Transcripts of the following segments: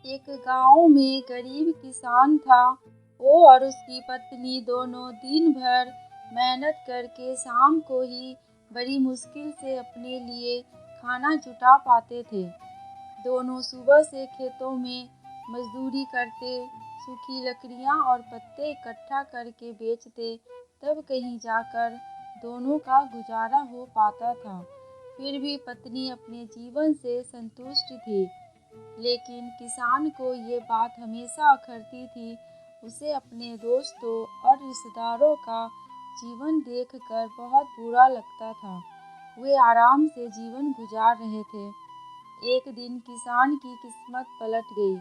एक गांव में गरीब किसान था। वो और उसकी पत्नी दोनों दिन भर मेहनत करके शाम को ही बड़ी मुश्किल से अपने लिए खाना जुटा पाते थे। दोनों सुबह से खेतों में मजदूरी करते, सूखी लकड़ियां और पत्ते इकट्ठा करके बेचते, तब कहीं जाकर दोनों का गुजारा हो पाता था। फिर भी पत्नी अपने जीवन से संतुष्ट थी, लेकिन किसान को ये बात हमेशा अखरती थी। उसे अपने दोस्तों और रिश्तेदारों का जीवन देखकर बहुत बुरा लगता था। वे आराम से जीवन गुजार रहे थे। एक दिन किसान की किस्मत पलट गई।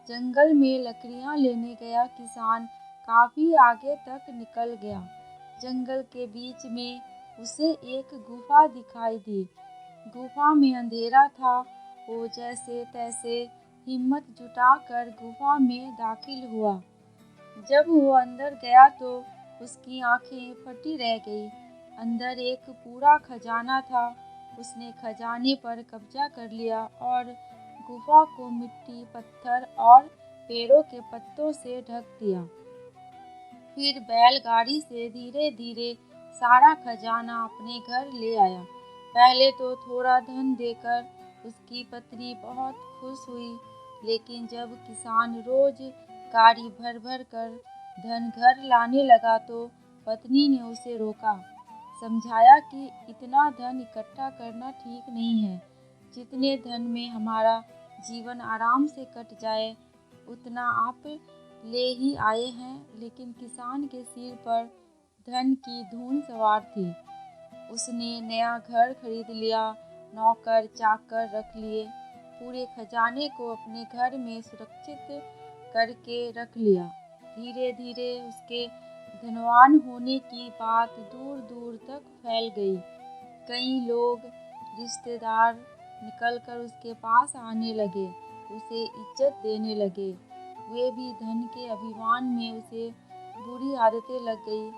जंगल में लकड़ियां लेने गया किसान काफी आगे तक निकल गया। जंगल के बीच में उसे एक गुफा दिखाई दी। गुफा में अंधेरा था। वो जैसे तैसे हिम्मत जुटाकर गुफा में दाखिल हुआ। जब वो अंदर गया तो उसकी आंखें फटी रह गई। अंदर एक पूरा खजाना था। उसने खजाने पर कब्जा कर लिया और गुफा को मिट्टी, पत्थर और पेड़ों के पत्तों से ढक दिया। फिर बैलगाड़ी से धीरे धीरे सारा खजाना अपने घर ले आया। पहले तो थोड़ा धन देकर उसकी पत्नी बहुत खुश हुई, लेकिन जब किसान रोज गाड़ी भर भर कर धन घर लाने लगा तो पत्नी ने उसे रोका, समझाया कि इतना धन इकट्ठा करना ठीक नहीं है। जितने धन में हमारा जीवन आराम से कट जाए, उतना आप ले ही आए हैं। लेकिन किसान के सिर पर धन की धूल सवार थी। उसने नया घर खरीद लिया, नौकर चाकर रख लिए, पूरे खजाने को अपने घर में सुरक्षित करके रख लिया। धीरे धीरे उसके धनवान होने की बात दूर दूर तक फैल गई। कई लोग, रिश्तेदार निकलकर उसके पास आने लगे, उसे इज्जत देने लगे। वे भी धन के अभिमान में उसे बुरी आदतें लग गई।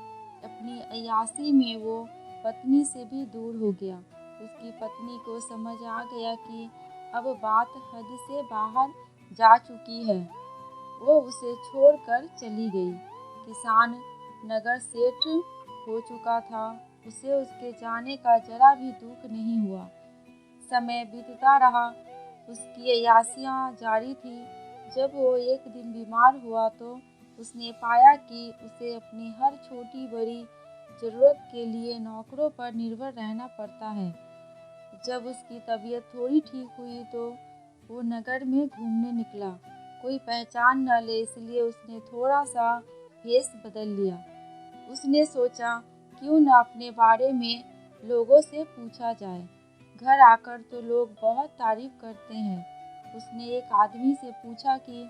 अपनी अय्याशी में वो पत्नी से भी दूर हो गया। उसकी पत्नी को समझ आ गया कि अब बात हद से बाहर जा चुकी है। वो उसे छोड़कर चली गई। किसान नगर सेठ हो चुका था। उसे उसके जाने का जरा भी दुख नहीं हुआ। समय बीतता रहा, उसकी अय्याशियाँ जारी थी। जब वो एक दिन बीमार हुआ तो उसने पाया कि उसे अपनी हर छोटी बड़ी ज़रूरत के लिए नौकरों पर निर्भर रहना पड़ता है। जब उसकी तबीयत थोड़ी ठीक हुई तो वो नगर में घूमने निकला। कोई पहचान न ले, इसलिए उसने थोड़ा सा भेष बदल लिया। उसने सोचा क्यों न अपने बारे में लोगों से पूछा जाए। घर आकर तो लोग बहुत तारीफ करते हैं। उसने एक आदमी से पूछा कि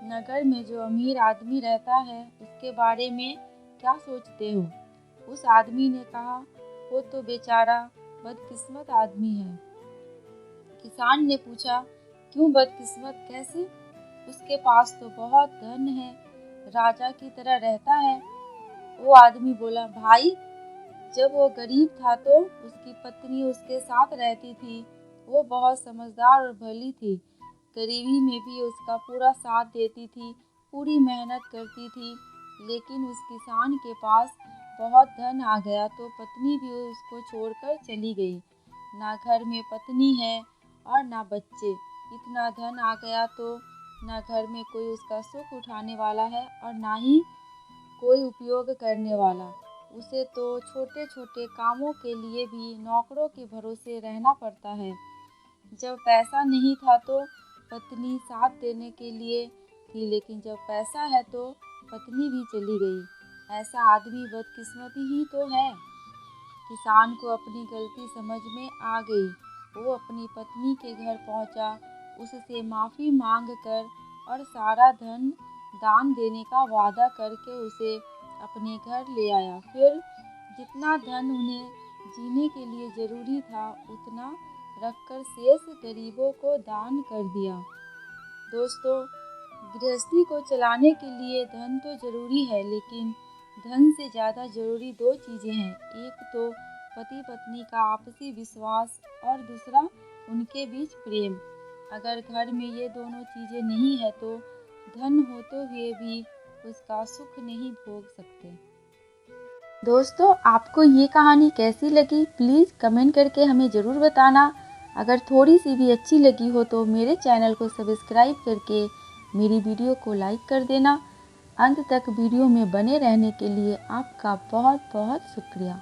नगर में जो अमीर आदमी रहता है उसके बारे में क्या सोचते हो। उस आदमी ने कहा, वो तो बेचारा बदकिस्मत आदमी है। किसान ने पूछा, क्यों बदकिस्मत, कैसे? उसके पास तो बहुत धन है, राजा की तरह रहता है। वो आदमी बोला, भाई, जब वो गरीब था तो उसकी पत्नी उसके साथ रहती थी। वो बहुत समझदार और भली थी। गरीबी में भी उसका पूरा साथ देती थी, पूरी मेहनत करती थी। लेकिन उस किसान के पास बहुत धन आ गया तो पत्नी भी उसको छोड़कर चली गई। ना घर में पत्नी है और ना बच्चे। इतना धन आ गया तो ना घर में कोई उसका सुख उठाने वाला है और ना ही कोई उपयोग करने वाला। उसे तो छोटे छोटे कामों के लिए भी नौकरों के भरोसे रहना पड़ता है। जब पैसा नहीं था तो पत्नी साथ देने के लिए थी, लेकिन जब पैसा है तो पत्नी भी चली गई। ऐसा आदमी बदकिस्मती ही तो है। किसान को अपनी गलती समझ में आ गई। वो अपनी पत्नी के घर पहुंचा, उससे माफ़ी मांग कर और सारा धन दान देने का वादा करके उसे अपने घर ले आया। फिर जितना धन उन्हें जीने के लिए ज़रूरी था उतना रखकर शेष गरीबों को दान कर दिया। दोस्तों, गृहस्थी को चलाने के लिए धन तो ज़रूरी है, लेकिन धन से ज़्यादा ज़रूरी दो चीज़ें हैं। एक तो पति पत्नी का आपसी विश्वास और दूसरा उनके बीच प्रेम। अगर घर में ये दोनों चीज़ें नहीं है तो धन होते हुए भी उसका सुख नहीं भोग सकते। दोस्तों, आपको ये कहानी कैसी लगी प्लीज़ कमेंट करके हमें ज़रूर बताना। अगर थोड़ी सी भी अच्छी लगी हो तो मेरे चैनल को सब्सक्राइब करके मेरी वीडियो को लाइक कर देना। अंत तक वीडियो में बने रहने के लिए आपका बहुत बहुत शुक्रिया।